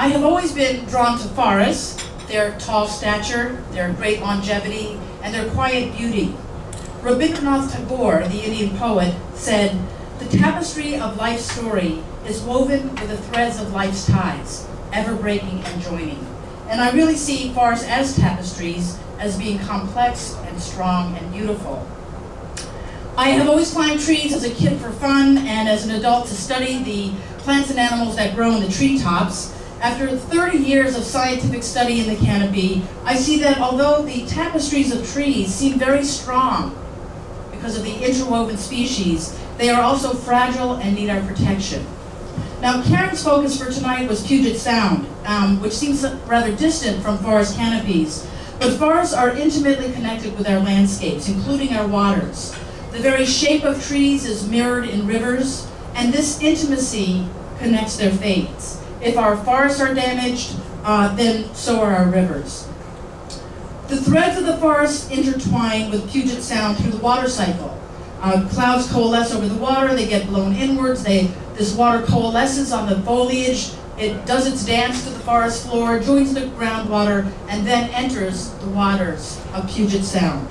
I have always been drawn to forests, their tall stature, their great longevity, and their quiet beauty. Rabindranath Tagore, the Indian poet, said, "The tapestry of life's story is woven with the threads of life's ties, ever breaking and joining." And I really see forests as tapestries, as being complex and strong and beautiful. I have always climbed trees as a kid for fun and as an adult to study the plants and animals that grow in the treetops. After 30 years of scientific study in the canopy, I see that although the tapestries of trees seem very strong because of the interwoven species, they are also fragile and need our protection. Now, Karen's focus for tonight was Puget Sound, which seems rather distant from forest canopies, but forests are intimately connected with our landscapes, including our waters. The very shape of trees is mirrored in rivers, and this intimacy connects their fates. If our forests are damaged, then so are our rivers. The threads of the forest intertwine with Puget Sound through the water cycle. Clouds coalesce over the water, they get blown inwards, this water coalesces on the foliage, it does its dance to the forest floor, joins the groundwater, and then enters the waters of Puget Sound.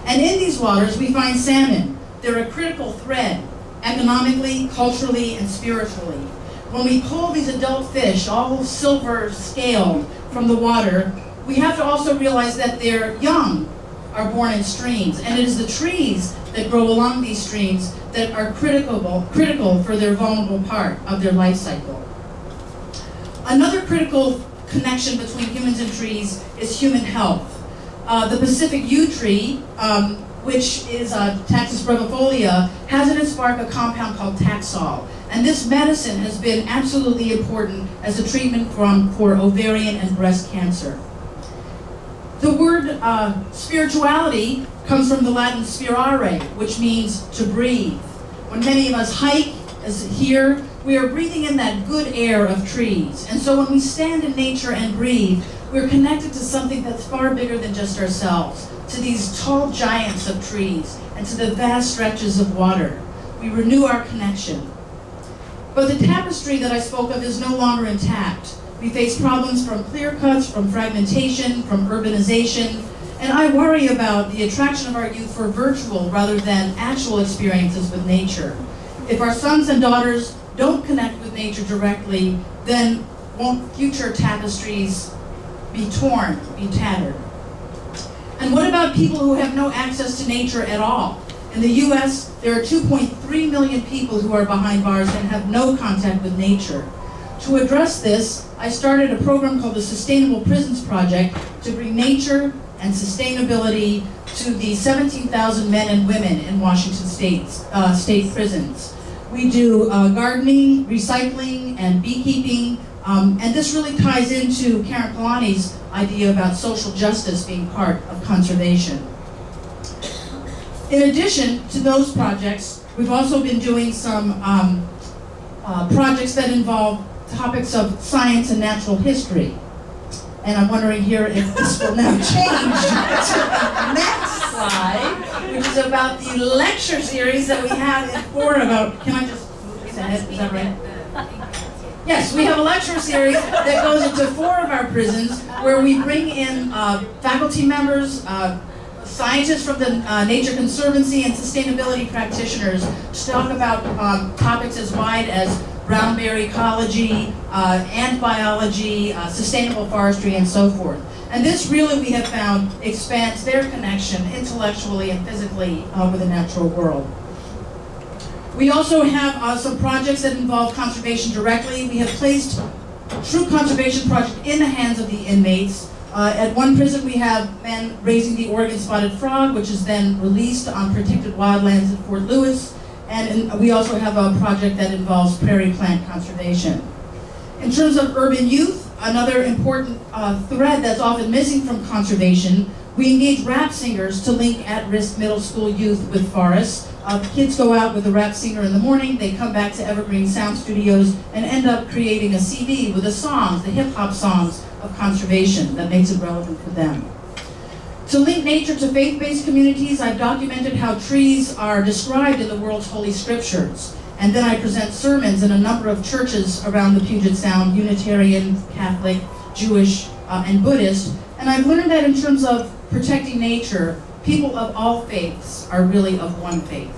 And in these waters we find salmon. They're a critical thread, economically, culturally, and spiritually. When we pull these adult fish, all silver scaled, from the water, we have to also realize that their young are born in streams, and it is the trees that grow along these streams that are critical for their vulnerable part of their life cycle. Another critical connection between humans and trees is human health. The Pacific yew tree, which is Taxus brevifolia, has in its bark a compound called Taxol. And this medicine has been absolutely important as a treatment for ovarian and breast cancer. The word spirituality comes from the Latin spirare, which means to breathe. When many of us hike, as here, we are breathing in that good air of trees. And so when we stand in nature and breathe, we're connected to something that's far bigger than just ourselves, to these tall giants of trees and to the vast stretches of water. We renew our connection. But the tapestry that I spoke of is no longer intact. We face problems from clear cuts, from fragmentation, from urbanization, and I worry about the attraction of our youth for virtual rather than actual experiences with nature. If our sons and daughters don't connect with nature directly, then won't future tapestries be torn, be tattered? And what about people who have no access to nature at all? In the US, there are 2.3 million people who are behind bars and have no contact with nature. To address this, I started a program called the Sustainable Prisons Project to bring nature and sustainability to the 17,000 men and women in Washington state prisons. We do gardening, recycling, and beekeeping, and this really ties into Karen Kalani's idea about social justice being part of conservation. In addition to those projects, we've also been doing some projects that involve topics of science and natural history. And I'm wondering here if this will now change to the next slide, which is about the lecture series that we have in four about, can I just move ahead, is that right? Yes, we have a lecture series that goes into 4 of our prisons where we bring in faculty members, scientists from the Nature Conservancy, and sustainability practitioners to talk about topics as wide as brown-bear ecology, ant biology, sustainable forestry, and so forth. And this really, we have found, expands their connection intellectually and physically with the natural world. We also have some projects that involve conservation directly. We have placed true conservation project in the hands of the inmates. At one prison we have men raising the Oregon spotted frog, which is then released on protected wildlands at Fort Lewis. And we also have a project that involves prairie plant conservation. In terms of urban youth, another important thread that's often missing from conservation, we engage rap singers to link at-risk middle school youth with forests. Kids go out with a rap singer in the morning, they come back to Evergreen Sound Studios and end up creating a CD with the songs, the hip-hop songs of conservation that makes it relevant for them. To link nature to faith-based communities, I've documented how trees are described in the world's holy scriptures. And then I present sermons in a number of churches around the Puget Sound, Unitarian, Catholic, Jewish, and Buddhist. And I've learned that in terms of protecting nature, people of all faiths are really of one faith.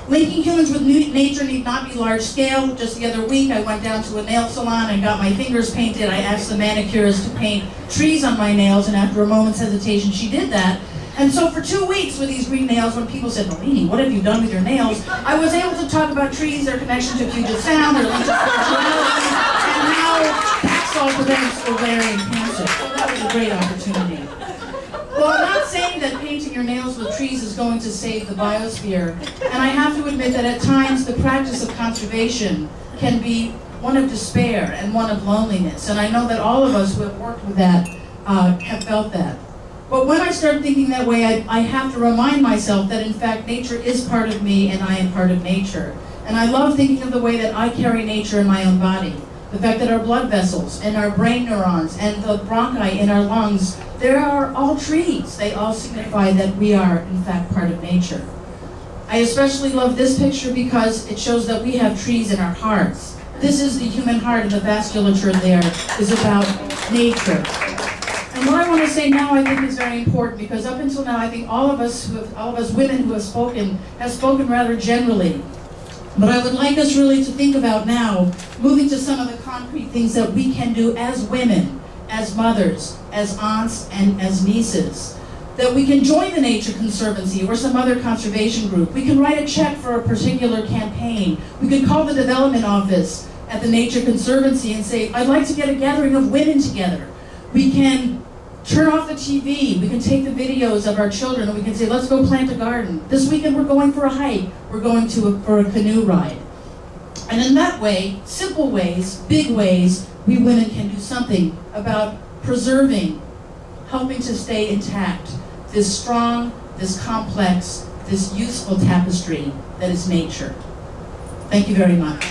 Linking humans with nature need not be large scale. Just the other week, I went down to a nail salon and got my fingers painted. I asked the manicurist to paint trees on my nails, and after a moment's hesitation, she did that. And so for 2 weeks with these green nails, when people said, Nalini, what have you done with your nails? I was able to talk about trees, their connection to Puget Sound, their link to spirituality, and how Taxol prevents ovarian cancer. So that was a great opportunity. Well, I'm not saying that painting your nails with trees is going to save the biosphere, and I have to admit that at times the practice of conservation can be one of despair and one of loneliness, and I know that all of us who have worked with that have felt that. But when I start thinking that way, I have to remind myself that in fact nature is part of me and I am part of nature. And I love thinking of the way that I carry nature in my own body. The fact that our blood vessels and our brain neurons and the bronchi in our lungs, they are all trees. They all signify that we are in fact part of nature. I especially love this picture because it shows that we have trees in our hearts. This is the human heart, and the vasculature there is about nature. And what I want to say now, I think, is very important, because up until now, I think all of us women who have spoken rather generally. But I would like us really to think about now, moving to some of the concrete things that we can do as women, as mothers, as aunts, and as nieces. That we can join the Nature Conservancy or some other conservation group. We can write a check for a particular campaign. We can call the development office at the Nature Conservancy and say, I'd like to get a gathering of women together. We can turn off the TV, we can take the videos of our children, and we can say, let's go plant a garden. This weekend we're going for a hike, we're going for a canoe ride. And in that way, simple ways, big ways, we women can do something about preserving, helping to stay intact, this strong, this complex, this useful tapestry that is nature. Thank you very much.